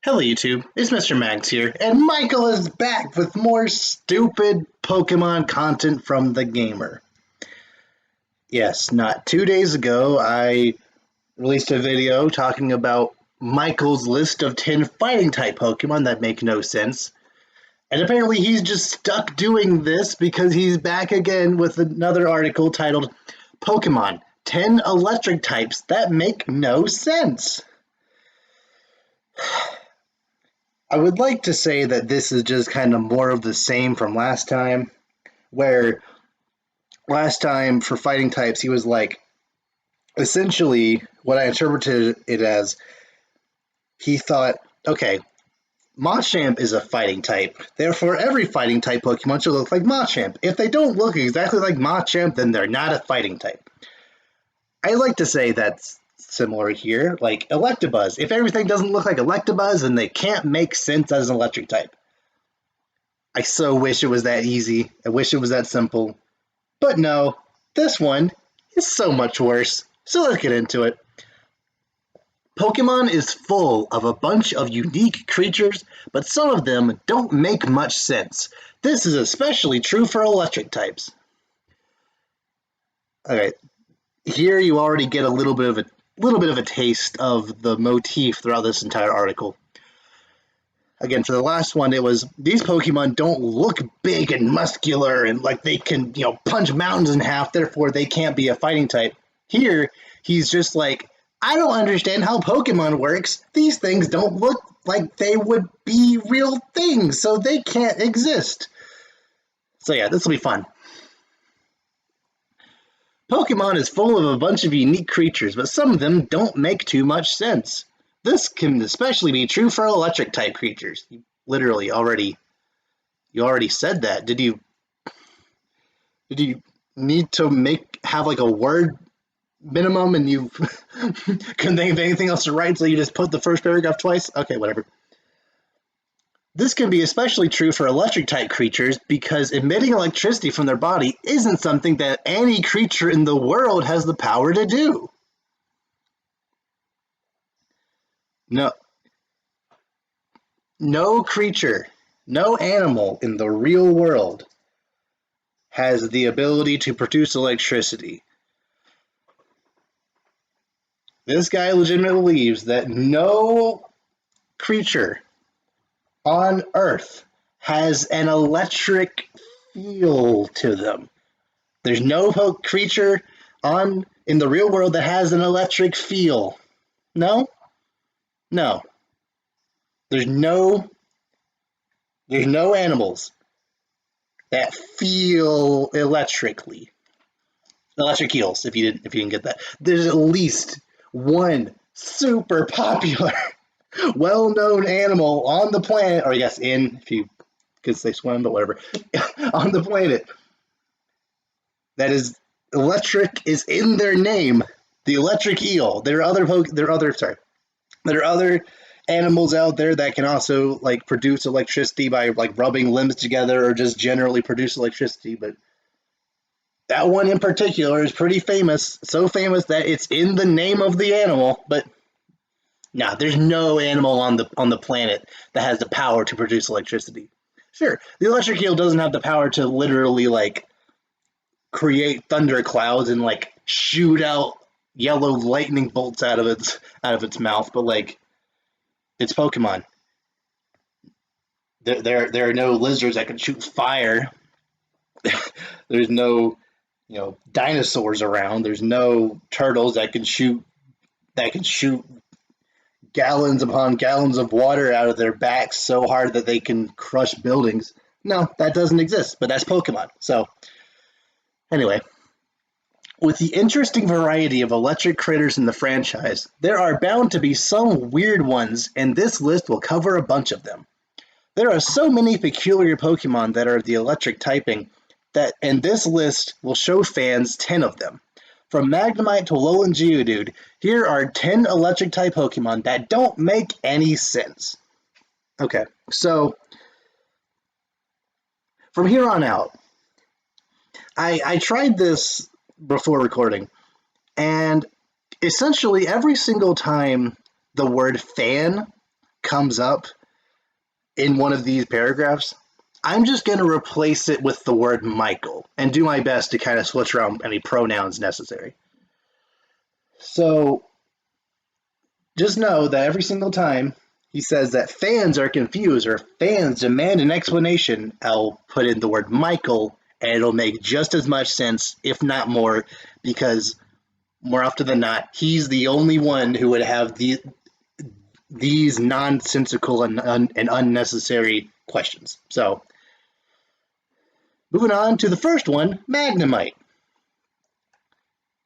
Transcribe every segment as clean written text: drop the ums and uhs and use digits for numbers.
Hello YouTube, it's Mr. Magz here, and Michael is back with more stupid Pokemon content from TheGamer. Yes, not 2 days ago, I released a video talking about Michael's list of 10 fighting-type Pokemon that make no sense. And apparently he's just stuck doing this because he's back again with another article titled, Pokemon, 10 Electric Types That Make No Sense. I would like to say that this is just kind of more of the same from last time, where last time for fighting types he was like, essentially what I interpreted it as, he thought, okay, Machamp is a fighting type, therefore every fighting type Pokemon should look like Machamp. If they don't look exactly like Machamp, then they're not a fighting type. I like to say that's similar here, like Electabuzz. If everything doesn't look like Electabuzz, then they can't make sense as an electric type. I so wish it was that easy. I wish it was that simple. But no, this one is so much worse. So let's get into it. Pokemon is full of a bunch of unique creatures, but some of them don't make much sense. This is especially true for electric types. Alright, here you already get a little bit of a taste of the motif throughout this entire article. Again, for the last one, it was, these Pokemon don't look big and muscular and like they can, punch mountains in half, therefore they can't be a fighting type. Here, he's just like, I don't understand how Pokemon works. These things don't look like they would be real things, so they can't exist. So yeah, this will be fun. Pokemon is full of a bunch of unique creatures, but some of them don't make too much sense. This can especially be true for electric-type creatures. You already said that. Did you need to have like a word minimum and you couldn't think of anything else to write, so you just put the first paragraph twice? Okay, whatever. This can be especially true for electric-type creatures because emitting electricity from their body isn't something that any creature in the world has the power to do. No creature, no animal in the real world has the ability to produce electricity. This guy legitimately believes that no creature on Earth has an electric feel to them. There's no creature in the real world that has an electric feel. No. There's no animals that feel electrically. Electric eels, if you didn't get that. There's at least one super popular well-known animal on the planet, or yes, because they swim, but whatever, on the planet that is electric is in their name, the electric eel. There are other animals out there that can also like produce electricity by like rubbing limbs together or just generally produce electricity, but that one in particular is pretty famous, so famous that it's in the name of the animal, but no, there's no animal on the planet that has the power to produce electricity. Sure, the electric eel doesn't have the power to literally like create thunder clouds and like shoot out yellow lightning bolts out of its mouth, but like it's Pokemon. There are no lizards that can shoot fire. There's no dinosaurs around. There's no turtles that can shoot gallons upon gallons of water out of their backs so hard that they can crush buildings. No, that doesn't exist, but that's Pokemon. So, anyway, with the interesting variety of electric critters in the franchise, there are bound to be some weird ones, and this list will cover a bunch of them. There are so many peculiar Pokemon that are the electric typing, and this list will show fans 10 of them. From Magnemite to Alolan Geodude, here are 10 electric-type Pokemon that don't make any sense. Okay, so from here on out, I tried this before recording, and essentially every single time the word fan comes up in one of these paragraphs, I'm just going to replace it with the word Michael and do my best to kind of switch around any pronouns necessary. So just know that every single time he says that fans are confused or fans demand an explanation, I'll put in the word Michael, and it'll make just as much sense, if not more, because more often than not, he's the only one who would have these nonsensical and unnecessary questions. So, moving on to the first one, Magnemite.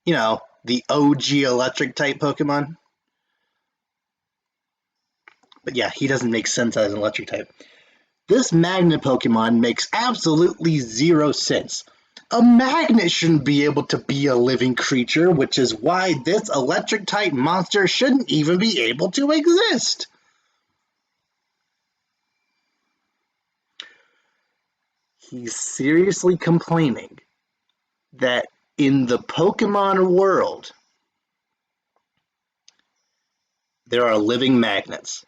You know, the OG electric type Pokemon. But yeah, he doesn't make sense as an electric type. This magnet Pokemon makes absolutely zero sense. A magnet shouldn't be able to be a living creature, which is why this electric type monster shouldn't even be able to exist. He's seriously complaining that in the Pokemon world, there are living magnets.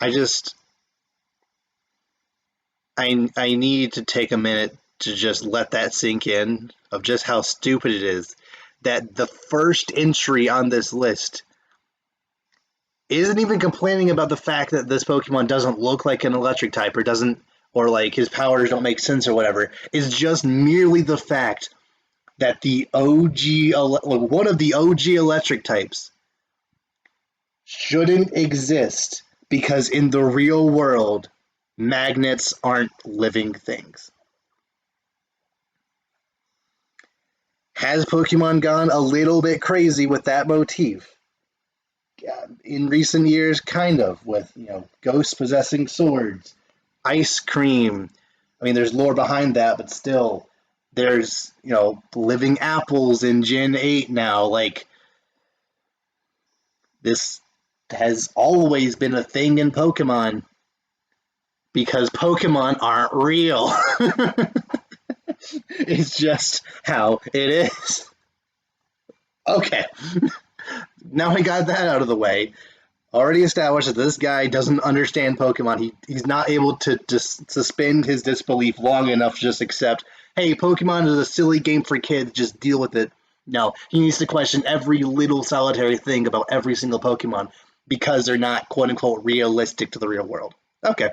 I need to take a minute to just let that sink in of just how stupid it is that the first entry on this list isn't even complaining about the fact that this Pokemon doesn't look like an electric type or like his powers don't make sense or whatever. It's just merely the fact that one of the OG electric types shouldn't exist because in the real world, magnets aren't living things. Has Pokemon gone a little bit crazy with that motif? In recent years, kind of, with, ghosts possessing swords, ice cream. I mean, there's lore behind that, but still, there's, living apples in Gen 8 now. Like, this has always been a thing in Pokemon because Pokemon aren't real. It's just how it is. Okay. Now we got that out of the way. Already established that this guy doesn't understand Pokemon. He's not able to just suspend his disbelief long enough to just accept, hey, Pokemon is a silly game for kids, just deal with it. No, he needs to question every little solitary thing about every single Pokemon because they're not quote-unquote realistic to the real world. Okay.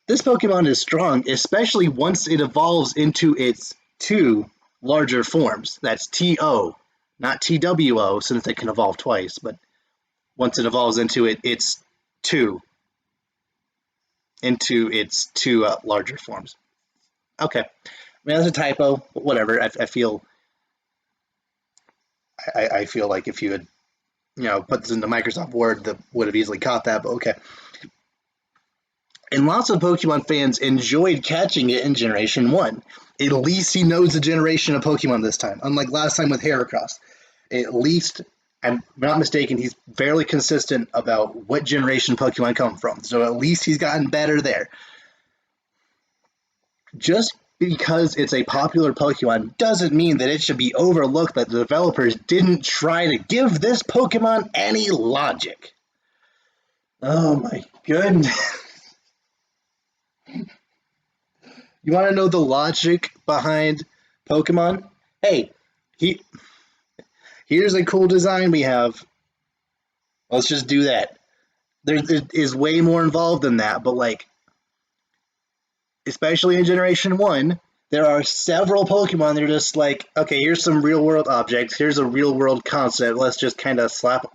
This Pokemon is strong, especially once it evolves into its two larger forms. That's TO, not TWO, since it can evolve twice, but once it evolves into its two larger forms. Okay. I mean, that's a typo, but whatever. I feel like if you had, put this into Microsoft Word, that would have easily caught that, but okay. And lots of Pokemon fans enjoyed catching it in Generation 1. At least he knows the generation of Pokemon this time, unlike last time with Heracross. At least, I'm not mistaken, he's fairly consistent about what generation Pokemon come from, so at least he's gotten better there. Just because it's a popular Pokemon doesn't mean that it should be overlooked that the developers didn't try to give this Pokemon any logic. Oh my goodness. You want to know the logic behind Pokemon? Hey, here's a cool design we have. Let's just do that. There is way more involved than that, but especially in Generation 1, there are several Pokemon that are just like, okay, here's some real-world objects, here's a real-world concept, let's just kind of slap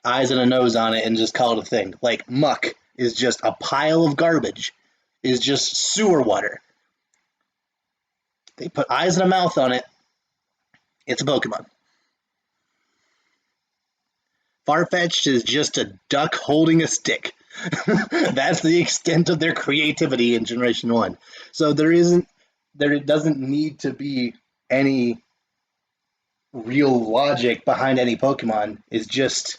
eyes and a nose on it and just call it a thing. Like, Muck is just a pile of garbage. Is just sewer water. They put eyes and a mouth on it. It's a Pokemon. Farfetch'd is just a duck holding a stick. That's the extent of their creativity in Generation 1. So there doesn't need to be any real logic behind any Pokemon. It's just,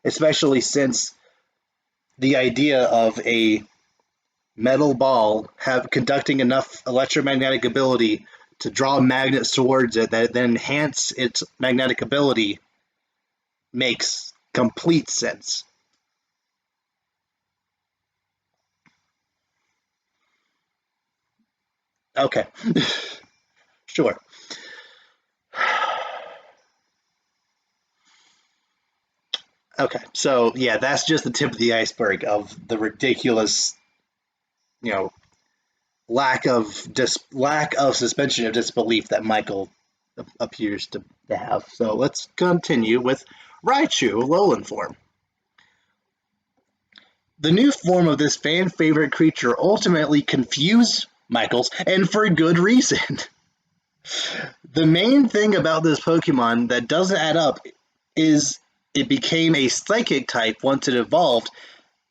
especially since the idea of a metal ball conducting enough electromagnetic ability to draw magnets towards it that then enhance its magnetic ability makes complete sense. Okay. Sure. Okay, so yeah, that's just the tip of the iceberg of the ridiculous, you know, lack of suspension of disbelief that Michael appears to have. So let's continue with Raichu, Alolan form. The new form of this fan favorite creature ultimately confused Michaels, and for good reason. The main thing about this Pokemon that doesn't add up is it became a psychic type once it evolved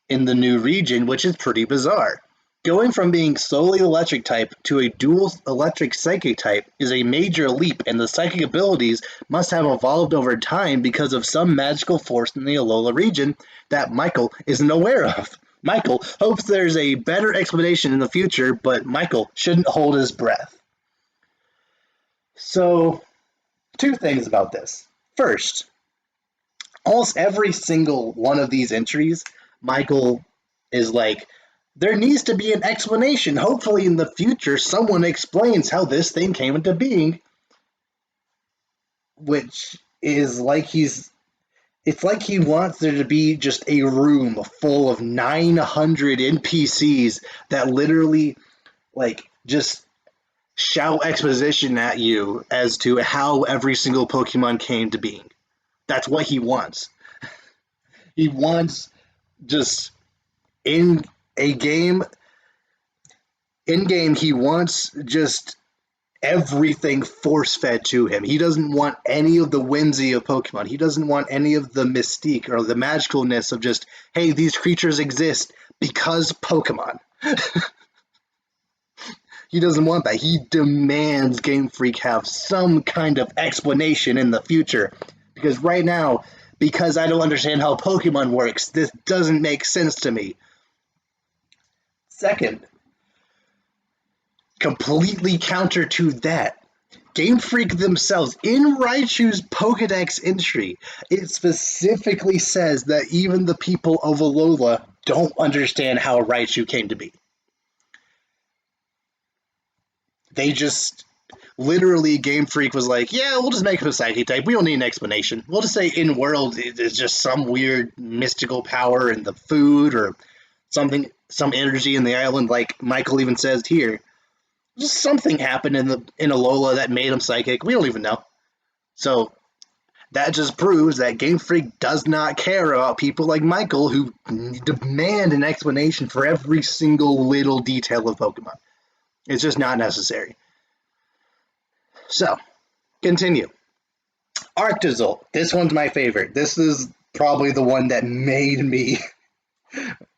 in the new region, which is pretty bizarre. Going from being solely electric type to a dual electric psychic type is a major leap, and the psychic abilities must have evolved over time because of some magical force in the Alola region that Michael isn't aware of. Michael hopes there's a better explanation in the future, but Michael shouldn't hold his breath. So, two things about this. First, almost every single one of these entries, Michael is like, there needs to be an explanation. Hopefully in the future someone explains how this thing came into being. Which is like it's like he wants there to be just a room full of 900 NPCs that literally like just shout exposition at you as to how every single Pokemon came to being. That's what he wants. He wants just in game, he wants just everything force fed to him. He doesn't want any of the whimsy of Pokemon. He doesn't want any of the mystique or the magicalness of just, hey, these creatures exist because Pokemon. He doesn't want that. He demands Game Freak have some kind of explanation in the future. Because right now, because I don't understand how Pokemon works, this doesn't make sense to me. Second, completely counter to that, Game Freak themselves, in Raichu's Pokedex entry, it specifically says that even the people of Alola don't understand how Raichu came to be. They just, literally, Game Freak was like, yeah, we'll just make him a Psychic type. We don't need an explanation. We'll just say in world, there's just some weird mystical power in the food or something, some energy in the island, like Michael even says here. Just something happened in Alola that made him psychic. We don't even know. So that just proves that Game Freak does not care about people like Michael who demand an explanation for every single little detail of Pokemon. It's just not necessary. So, continue. Arctozolt. This one's my favorite. This is probably the one that made me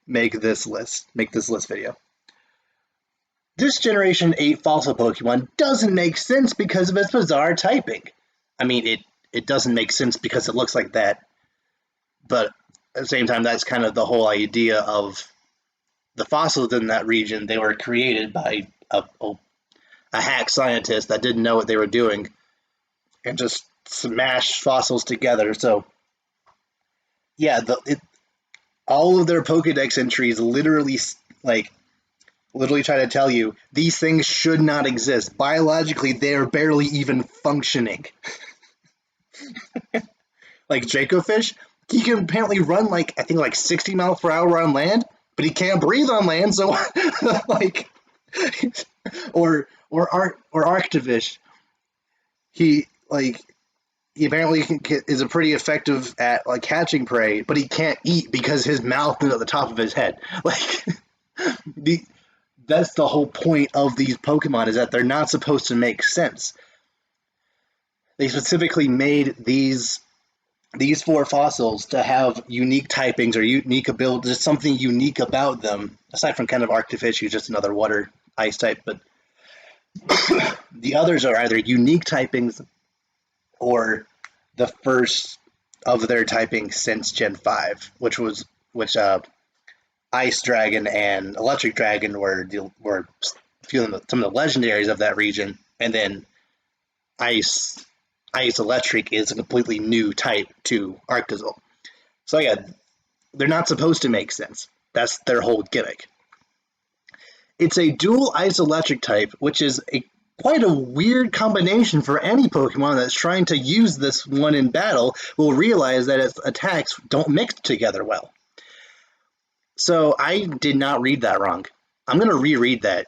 make this list video. This Generation 8 fossil Pokemon doesn't make sense because of its bizarre typing. I mean, it doesn't make sense because it looks like that, but at the same time, that's kind of the whole idea of the fossils in that region. They were created by a hack scientist that didn't know what they were doing and just smashed fossils together. So, yeah, all of their Pokedex entries literally try to tell you these things should not exist. Biologically, they are barely even functioning. Like Dracofish, he can apparently run I think 60 miles per hour on land, but he can't breathe on land. So or Arctofish, he apparently is a pretty effective at catching prey, but he can't eat because his mouth is at the top of his head. That's the whole point of these Pokemon, is that they're not supposed to make sense. They specifically made these 4 fossils to have unique typings or unique abilities, just something unique about them, aside from kind of Arctofish, who's just another water ice type, but the others are either unique typings or the first of their typing since Gen 5, which Ice Dragon and Electric Dragon were some of the legendaries of that region, and then Ice Electric is a completely new type to Arctozolt. So yeah, they're not supposed to make sense. That's their whole gimmick. It's a dual Ice Electric type, which is quite a weird combination for any Pokemon that's trying to use this one in battle will realize that its attacks don't mix together well. So I did not read that wrong. I'm going to reread that.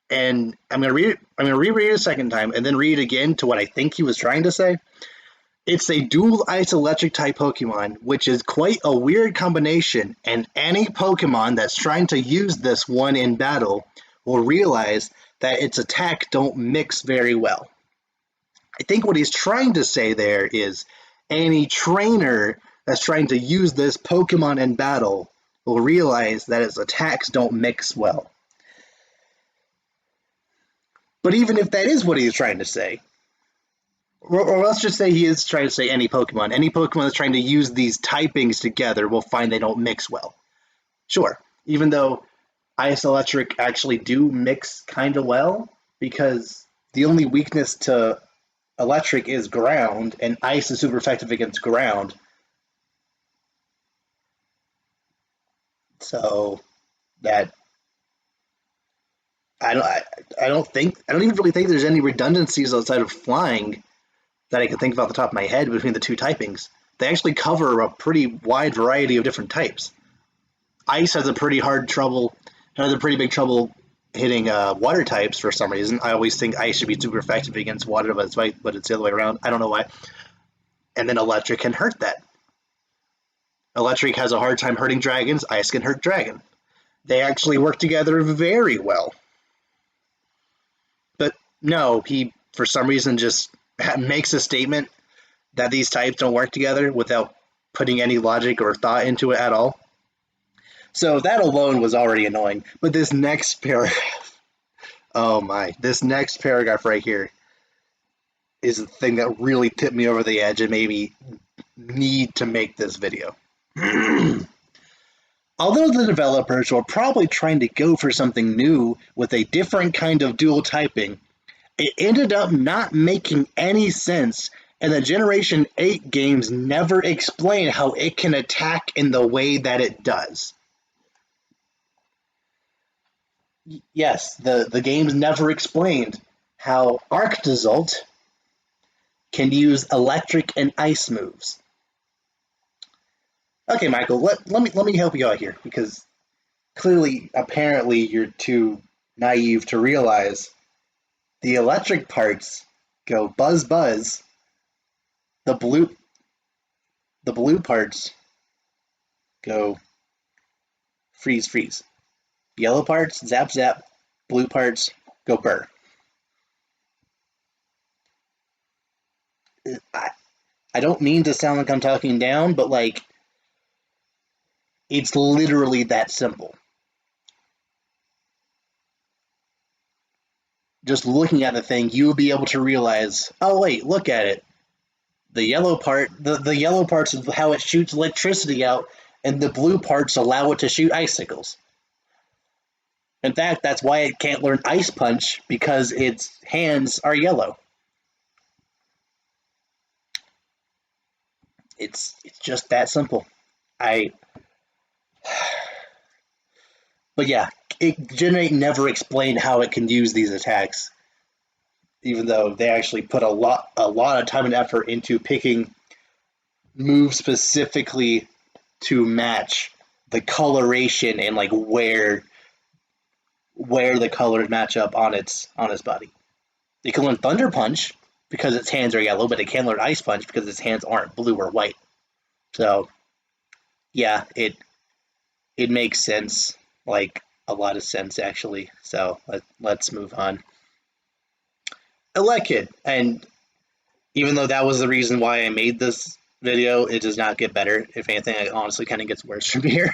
And I'm going to reread it a second time and then read it again to what I think he was trying to say. It's a dual Ice Electric type Pokemon, which is quite a weird combination, and any Pokemon that's trying to use this one in battle will realize that its attack don't mix very well. I think what he's trying to say there is any trainer that's trying to use this Pokemon in battle will realize that its attacks don't mix well. But even if that is what he's trying to say, or let's just say he is trying to say any Pokemon that's trying to use these typings together will find they don't mix well. Sure, even though Ice Electric actually do mix kind of well, because the only weakness to Electric is ground, and Ice is super effective against ground. So that I don't even really think there's any redundancies outside of flying that I can think of off the top of my head between the two typings. They actually cover a pretty wide variety of different types. Ice has a pretty big trouble hitting water types for some reason. I always think Ice should be super effective against water, but it's the other way around. I don't know why. And then Electric can hurt that. Electric has a hard time hurting dragons. Ice can hurt dragon. They actually work together very well. But no, he, for some reason, just makes a statement that these types don't work together without putting any logic or thought into it at all. So that alone was already annoying. But this next paragraph, oh my, this next paragraph right here is the thing that really tipped me over the edge and made me need to make this video. Although the developers were probably trying to go for something new with a different kind of dual typing, it ended up not making any sense, and the Generation 8 games never explain how it can attack in the way that it does. Yes, the games never explained how Arctozolt can use electric and ice moves. Okay, Michael, let me help you out here, because clearly, apparently, you're too naive to realize the electric parts go buzz buzz, the blue parts go freeze freeze. Yellow parts zap zap, blue parts go burr. I don't mean to sound like I'm talking down, but like, it's literally that simple. Just looking at the thing, you'll be able to realize, oh wait, look at it. The yellow parts is how it shoots electricity out, and the blue parts allow it to shoot icicles. In fact, that's why it can't learn Ice Punch, because its hands are yellow. It's just that simple. But yeah, Generate never explained how it can use these attacks, even though they actually put a lot of time and effort into picking moves specifically to match the coloration and like where the colors match up on its body. It can learn Thunder Punch because its hands are yellow, but it can't learn Ice Punch because its hands aren't blue or white. So yeah, it makes sense, like a lot of sense actually. So let's move on. Elekid, and even though that was the reason why I made this video, it does not get better. If anything, it honestly kind of gets worse from here.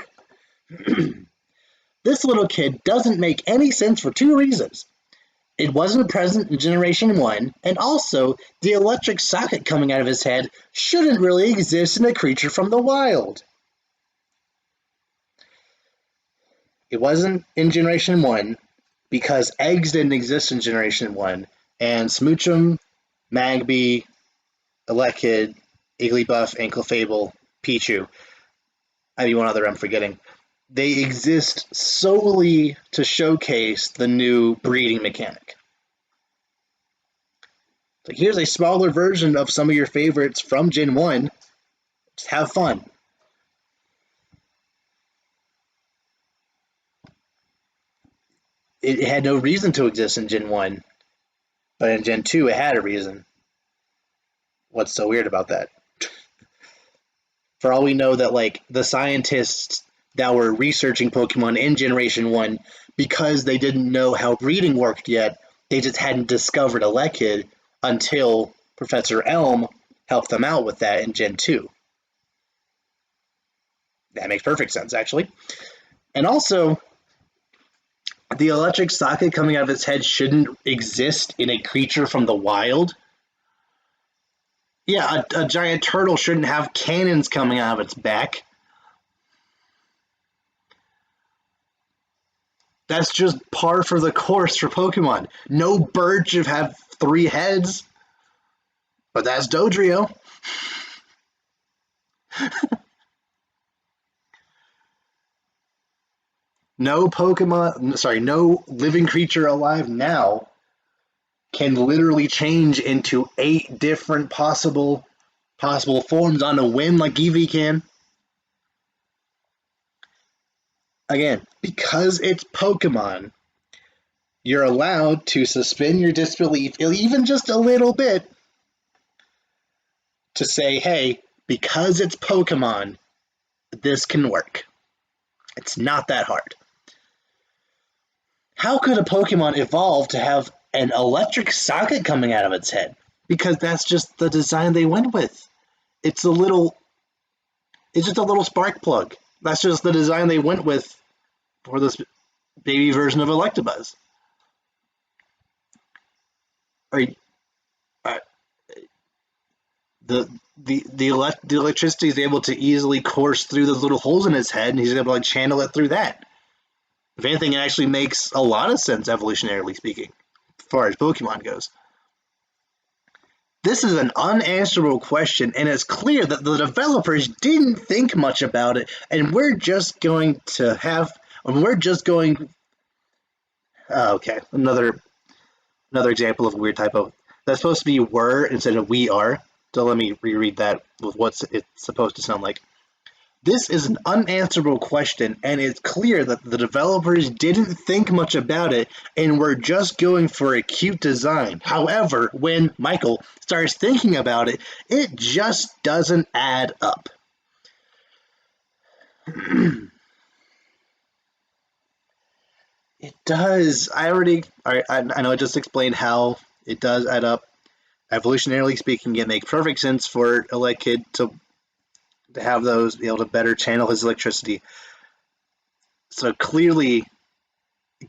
This little kid doesn't make any sense for two reasons. It wasn't present in Generation 1, and also, the electric socket coming out of his head shouldn't really exist in a creature from the wild. It wasn't in Generation 1, because eggs didn't exist in Generation 1, and Smoochum, Magby, Elekid, Igglybuff, and Clefable, Pichu, maybe one other I'm forgetting, they exist solely to showcase the new breeding mechanic. So here's a smaller version of some of your favorites from Gen 1. Just have fun. It had no reason to exist in Gen 1, but in Gen 2 it had a reason. What's so weird about that? For all we know, that like the scientists that were researching Pokemon in Generation 1, because they didn't know how breeding worked yet, they just hadn't discovered Elekid until Professor Elm helped them out with that in Gen 2. That makes perfect sense, actually. And also, the electric socket coming out of its head shouldn't exist in a creature from the wild. Yeah, a giant turtle shouldn't have cannons coming out of its back. That's just par for the course for Pokemon. No bird should have 3 heads. But that's Dodrio. No living creature alive now can literally change into 8 different possible forms on a whim like Eevee can. Again, because it's Pokemon, you're allowed to suspend your disbelief, even just a little bit, to say, hey, because it's Pokemon, this can work. It's not that hard. How could a Pokemon evolve to have an electric socket coming out of its head? Because that's just the design they went with. It's just a little spark plug. That's just the design they went with for this baby version of Electabuzz. The electricity is able to easily course through those little holes in his head, and he's able to like channel it through that. If anything, it actually makes a lot of sense, evolutionarily speaking, as far as Pokemon goes. This is an unanswerable question, and it's clear that the developers didn't think much about it, and we're just going to have, okay, another example of a weird typo. That's supposed to be were instead of we are, so let me reread that with what it's supposed to sound like. This is an unanswerable question, and it's clear that the developers didn't think much about it and were just going for a cute design. However, when Michael starts thinking about it, it just doesn't add up. It does. I know I just explained how it does add up. Evolutionarily speaking, it makes perfect sense for Elekid to have those, be able to better channel his electricity. So clearly,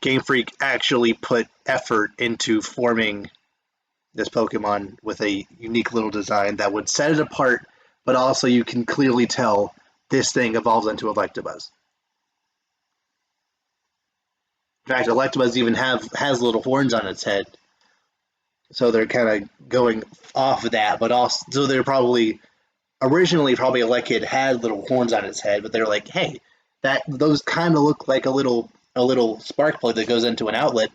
Game Freak actually put effort into forming this Pokemon with a unique little design that would set it apart, but also you can clearly tell this thing evolves into Electabuzz. In fact, Electabuzz even has little horns on its head, so they're kind of going off of that, but also, so they're probably Elekid had little horns on its head, but they're like, hey, those kind of look like a little spark plug that goes into an outlet,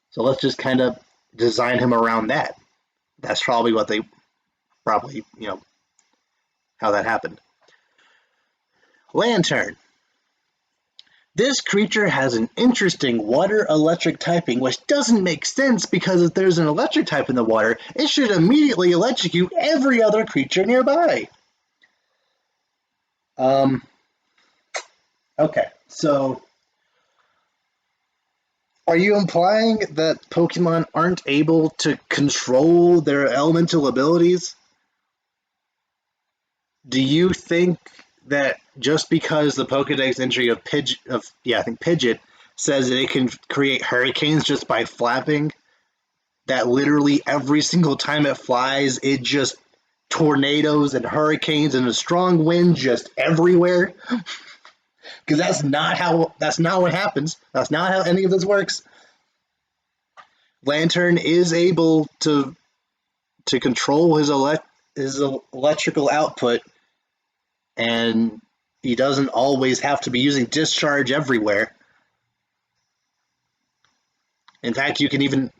so let's just kind of design him around that. That's probably how that happened. Lantern. This creature has an interesting water-electric typing, which doesn't make sense because if there's an electric type in the water, it should immediately electrocute every other creature nearby. Okay, so are you implying that Pokemon aren't able to control their elemental abilities? Do you think that just because the Pokedex entry of Pidgeot says that it can create hurricanes just by flapping, that literally every single time it flies, it just tornadoes and hurricanes and a strong wind just everywhere? Because that's not what happens. That's not how any of this works. Lantern is able to control his electrical output, and he doesn't always have to be using discharge everywhere. In fact, you can even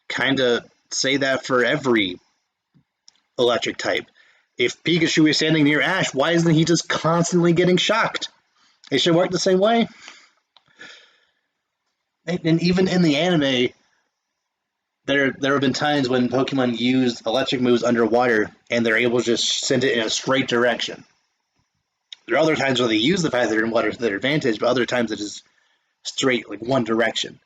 kind of say that for every electric type. If Pikachu is standing near Ash, why isn't he just constantly getting shocked? It should work the same way. And even in the anime, there have been times when Pokemon use electric moves underwater and they're able to just send it in a straight direction. There are other times where they use the fact that they're in water to their advantage, but other times it is straight, like one direction.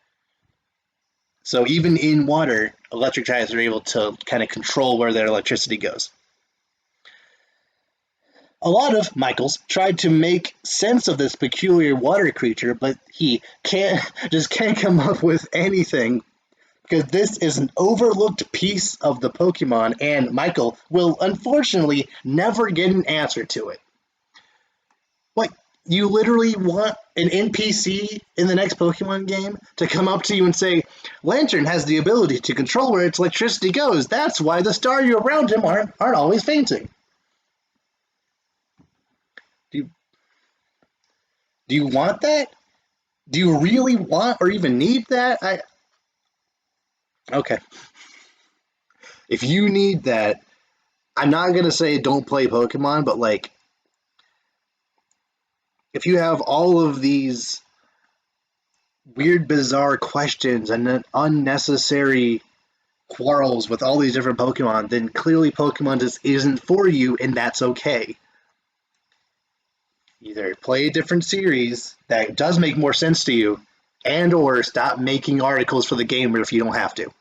So even in water, electric types are able to kind of control where their electricity goes. A lot of Michaels tried to make sense of this peculiar water creature, but he can't come up with anything because this is an overlooked piece of the Pokemon, and Michael will unfortunately never get an answer to it. Like, you literally want an NPC in the next Pokemon game to come up to you and say, Lantern has the ability to control where its electricity goes. That's why the Staryu around him aren't always fainting. Do you want that? Do you really want or even need that? Okay. If you need that, I'm not going to say don't play Pokemon, but like, if you have all of these weird, bizarre questions and unnecessary quarrels with all these different Pokemon, then clearly Pokemon just isn't for you, and that's okay. Either play a different series that does make more sense to you, and or stop making articles for TheGamer if you don't have to.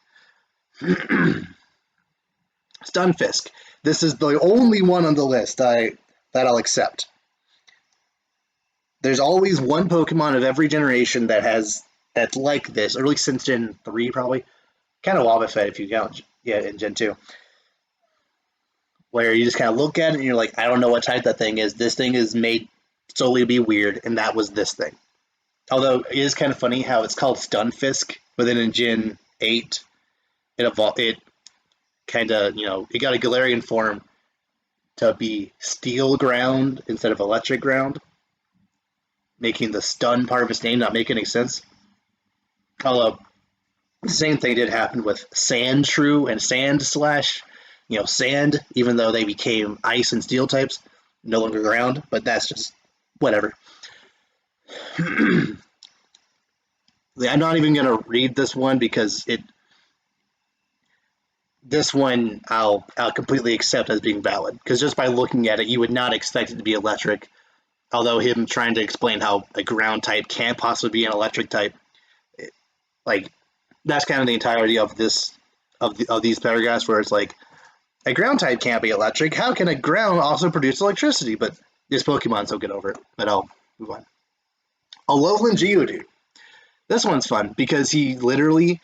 Stunfisk. This is the only one on the list that I'll accept. There's always one Pokemon of every generation that's like this, or at least since Gen 3 probably. Kind of Wobbuffet if you count in Gen 2. Where you just kind of look at it and you're like, I don't know what type that thing is. This thing is made solely to be weird, and that was this thing. Although it is kind of funny how it's called Stunfisk, but then in Gen 8, it kind of, it got a Galarian form to be steel ground instead of electric ground, making the stun part of its name not make any sense. Although the same thing did happen with Sandshrew and Sand, even though they became ice and steel types, no longer ground, but that's just whatever. I'm not even going to read this one because this one I'll completely accept as being valid, because just by looking at it, you would not expect it to be electric. Although him trying to explain how a ground type can't possibly be an electric type, that's kind of the entirety of these paragraphs, where it's like, a ground type can't be electric. How can a ground also produce electricity? But this Pokemon, so get over it. But I'll move on. Alolan Geodude. This one's fun because he literally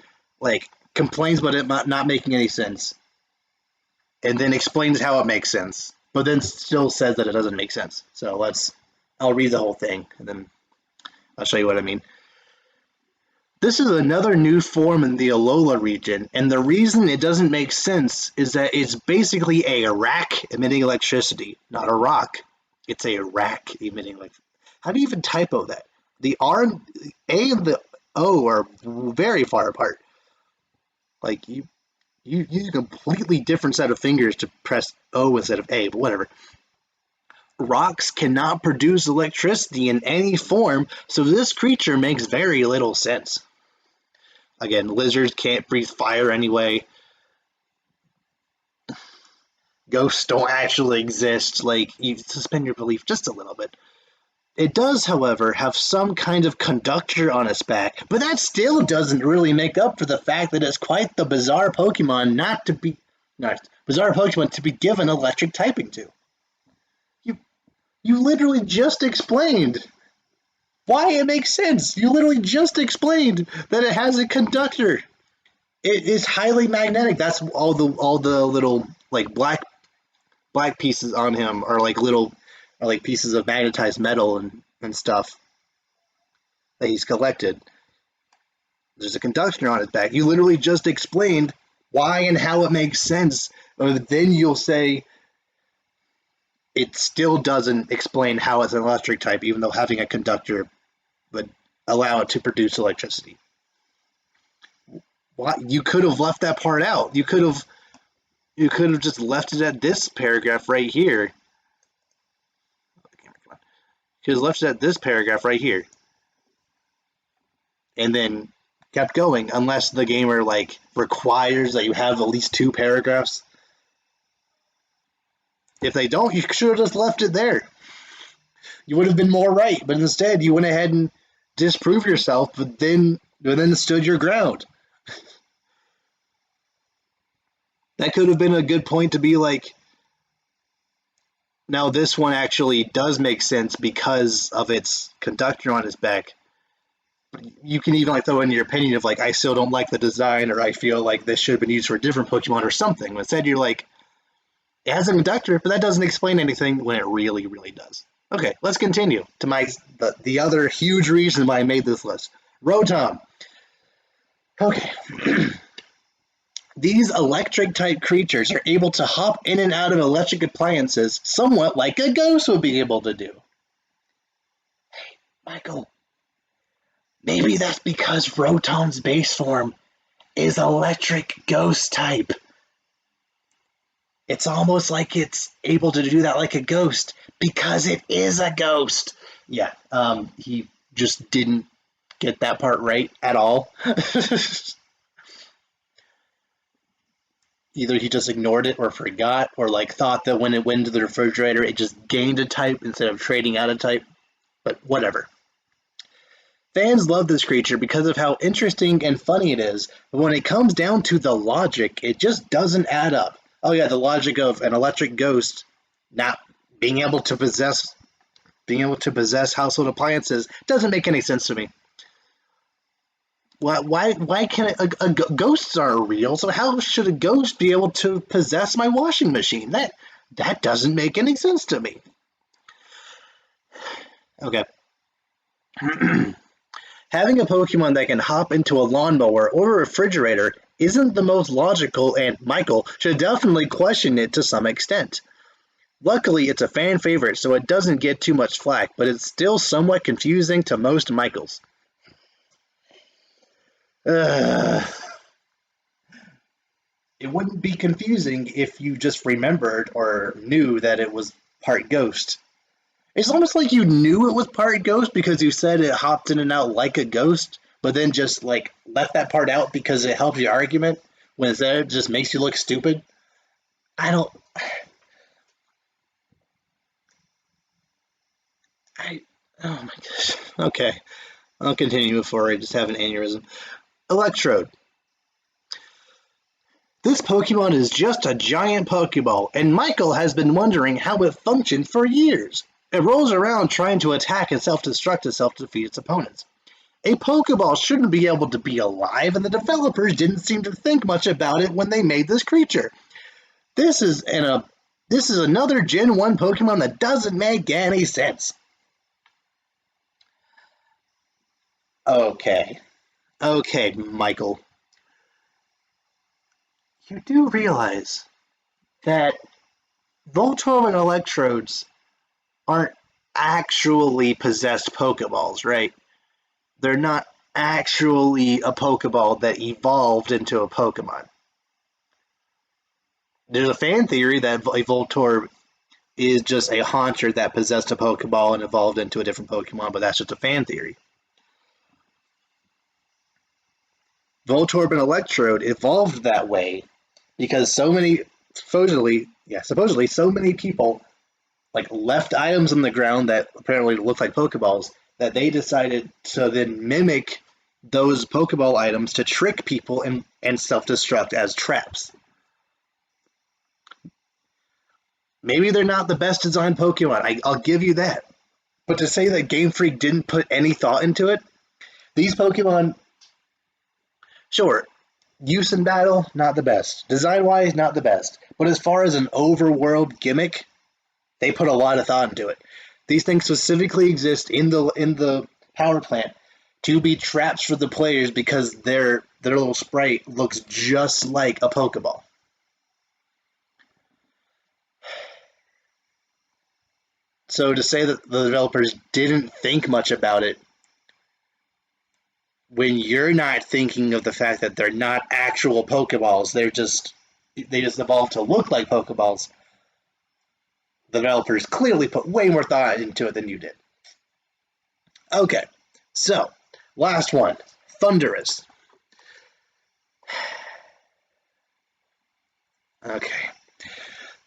complains about it not making any sense, and then explains how it makes sense, but then still says that it doesn't make sense. So I'll read the whole thing, and then I'll show you what I mean. This is another new form in the Alola region, and the reason it doesn't make sense is that it's basically a rack emitting electricity, not a rock. It's a rack emitting electricity. How do you even typo that? The A and the O are very far apart. Like, you use a completely different set of fingers to press O instead of A, but whatever. Rocks cannot produce electricity in any form, so this creature makes very little sense. Again, lizards can't breathe fire anyway. Ghosts don't actually exist. You suspend your belief just a little bit. It does, however, have some kind of conductor on its back, but that still doesn't really make up for the fact that it's quite the bizarre Pokemon to be given electric typing to. You literally just explained why it makes sense. You literally just explained that it has a conductor. It is highly magnetic. That's all the little black pieces on him are pieces of magnetized metal and stuff that he's collected. There's a conductor on its back. You literally just explained why and how it makes sense. But then you'll say it still doesn't explain how it's an electric type, even though having a conductor would allow it to produce electricity. Why? You could have left that part out. You could have just left it at this paragraph right here. You could have left it at this paragraph right here. And then kept going, unless the gamer like requires that you have at least 2 paragraphs. If they don't, you should have just left it there. You would have been more right, but instead you went ahead and disproved yourself, but then stood your ground. That could have been a good point to be like, now this one actually does make sense because of its conductor on its back. You can even like throw in your opinion of like, I still don't like the design, or I feel like this should have been used for a different Pokemon or something. Instead you're like, it has a conductor, but that doesn't explain anything when it really, really does. Okay, let's continue to the other huge reason why I made this list. Rotom. Okay. These electric-type creatures are able to hop in and out of electric appliances somewhat like a ghost would be able to do. Hey, Michael. Maybe that's because Rotom's base form is electric ghost type. It's almost like it's able to do that like a ghost because it is a ghost. Yeah, he just didn't get that part right at all. Either he just ignored it or forgot, or like thought that when it went into the refrigerator it just gained a type instead of trading out a type. But whatever. Fans love this creature because of how interesting and funny it is, but when it comes down to the logic, it just doesn't add up. Oh yeah, the logic of an electric ghost not being able to possess household appliances doesn't make any sense to me. Why can't ghosts aren't real, so how should a ghost be able to possess my washing machine? That doesn't make any sense to me. Okay. Having a Pokemon that can hop into a lawnmower or a refrigerator isn't the most logical, and Michael should definitely question it to some extent. Luckily, it's a fan favorite, so it doesn't get too much flack, but it's still somewhat confusing to most Michaels. It wouldn't be confusing if you just remembered or knew that it was part ghost. It's almost like you knew it was part ghost because you said it hopped in and out like a ghost, but then just like left that part out because it helps your argument, when instead it just makes you look stupid. Oh my gosh. Okay, I'll continue before I just have an aneurysm. Electrode. This Pokemon is just a giant Pokeball, and Michael has been wondering how it functions for years. It rolls around trying to attack and self-destruct itself to defeat its opponents. A Pokeball shouldn't be able to be alive, and the developers didn't seem to think much about it when they made this creature. This is another Gen 1 Pokemon that doesn't make any sense. Okay, Michael. You do realize that Rotom and Electrodes aren't actually possessed Pokeballs, right? They're not actually a Pokeball that evolved into a Pokemon. There's a fan theory that a Voltorb is just a Haunter that possessed a Pokeball and evolved into a different Pokemon, but that's just a fan theory. Voltorb and Electrode evolved that way because supposedly so many people like left items on the ground that apparently looked like Pokeballs that they decided to then mimic those Pokeball items to trick people and self-destruct as traps. Maybe they're not the best designed Pokemon, I'll give you that. But to say that Game Freak didn't put any thought into it, these Pokemon, sure, use in battle, not the best. Design-wise, not the best. But as far as an overworld gimmick, they put a lot of thought into it. These things specifically exist in the power plant to be traps for the players because their little sprite looks just like a Pokeball. So to say that the developers didn't think much about it when you're not thinking of the fact that they're not actual Pokeballs, they just evolved to look like Pokeballs. The developers clearly put way more thought into it than you did. Okay, so last one, Thunderous. Okay.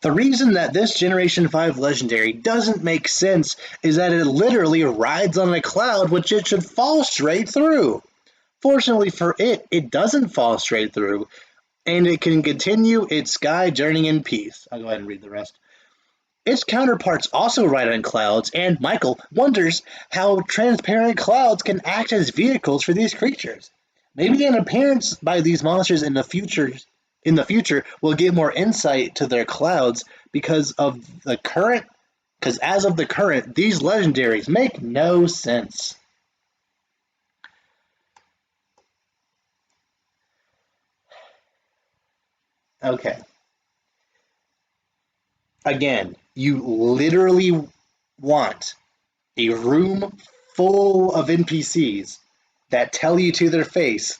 The reason that this Generation 5 Legendary doesn't make sense is that it literally rides on a cloud which it should fall straight through. Fortunately for it, it doesn't fall straight through, and it can continue its sky journey in peace. I'll go ahead and read the rest. Its counterparts also ride on clouds, and Michael wonders how transparent clouds can act as vehicles for these creatures. Maybe an appearance by these monsters in the future we'll get more insight to their clouds because as of the current, these legendaries make no sense. Okay. Again, you literally want a room full of NPCs that tell you to their face,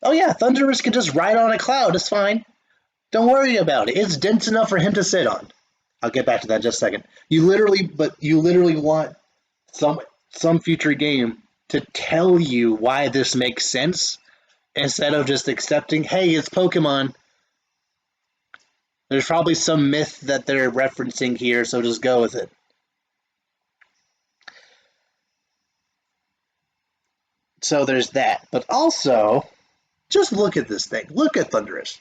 oh yeah, Thunderous can just ride on a cloud, it's fine. Don't worry about it. It's dense enough for him to sit on. I'll get back to that in just a second. You literally want some future game to tell you why this makes sense instead of just accepting, hey, it's Pokemon. There's probably some myth that they're referencing here, so just go with it. So there's that. But also, just look at this thing. Look at Thunderous.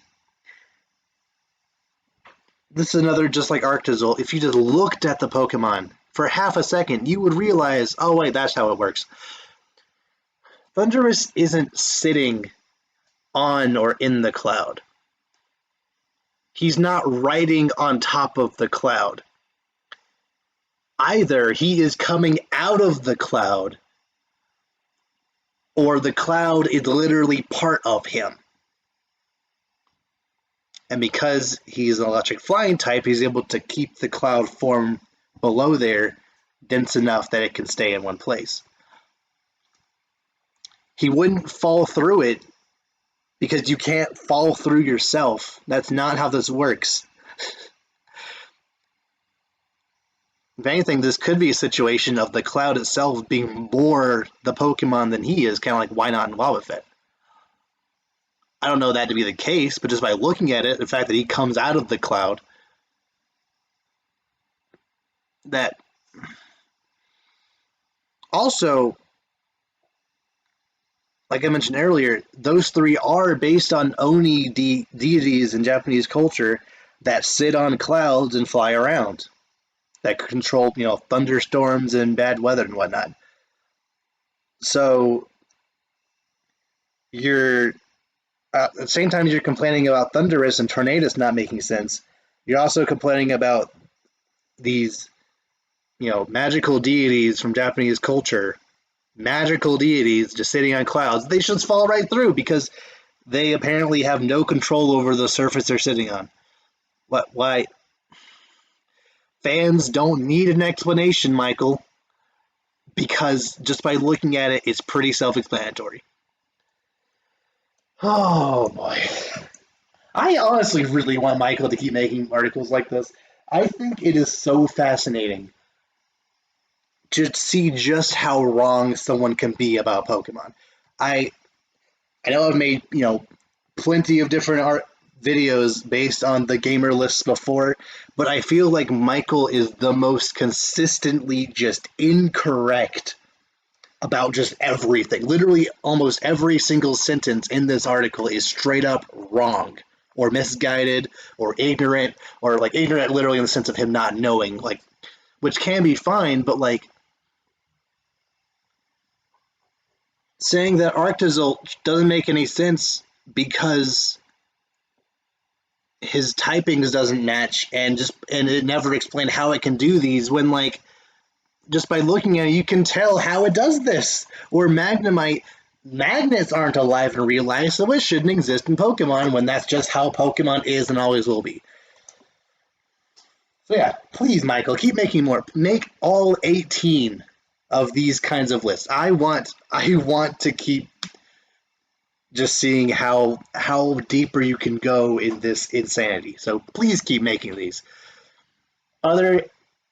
This is another just like Arctozolt. If you just looked at the Pokemon for half a second, you would realize, oh wait, that's how it works. Thunderous isn't sitting on or in the cloud. He's not riding on top of the cloud. Either he is coming out of the cloud, or the cloud is literally part of him. And because he's an electric flying type, he's able to keep the cloud form below there dense enough that it can stay in one place. He wouldn't fall through it because you can't fall through yourself. That's not how this works. If anything, this could be a situation of the cloud itself being more the Pokemon than he is, kind of like why not in Wobbuffet. I don't know that to be the case, but just by looking at it, the fact that he comes out of the cloud, that also, like I mentioned earlier, those three are based on Oni deities in Japanese culture that sit on clouds and fly around, that control, thunderstorms and bad weather and whatnot. So you're at the same time you're complaining about Thunderous and Tornadus not making sense, you're also complaining about these, magical deities from Japanese culture, magical deities just sitting on clouds. They should fall right through because they apparently have no control over the surface they're sitting on. Why? Fans don't need an explanation, Michael, because just by looking at it, it's pretty self-explanatory. Oh boy. I honestly really want Michael to keep making articles like this. I think it is so fascinating to see just how wrong someone can be about Pokemon. I know I've made, plenty of different art videos based on the gamer lists before, but I feel like Michael is the most consistently just incorrect about just everything. Literally, almost every single sentence in this article is straight up wrong, or misguided, or ignorant, or like ignorant literally in the sense of him not knowing, like, which can be fine, but like saying that Arctozolt doesn't make any sense because his typings doesn't match and it never explained how it can do these when like just by looking at it, you can tell how it does this. Or Magnemite, magnets aren't alive in real life, so it shouldn't exist in Pokemon when that's just how Pokemon is and always will be. So yeah, please, Michael, keep making more. Make all 18 of these kinds of lists. I want to keep just seeing how deeper you can go in this insanity. So please keep making these. Are there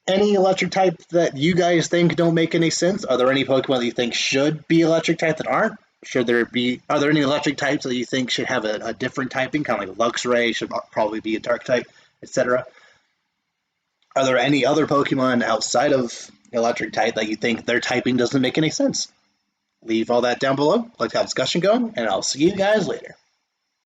any electric types that you guys think don't make any sense? Are there any Pokemon that you think should be electric type that aren't? Are there any electric types that you think should have a different typing, kind of like Luxray should probably be a dark type, etc.? Are there any other Pokemon outside of electric type that you think their typing doesn't make any sense? Leave all that down below. Let's have a discussion going, and I'll see you guys later.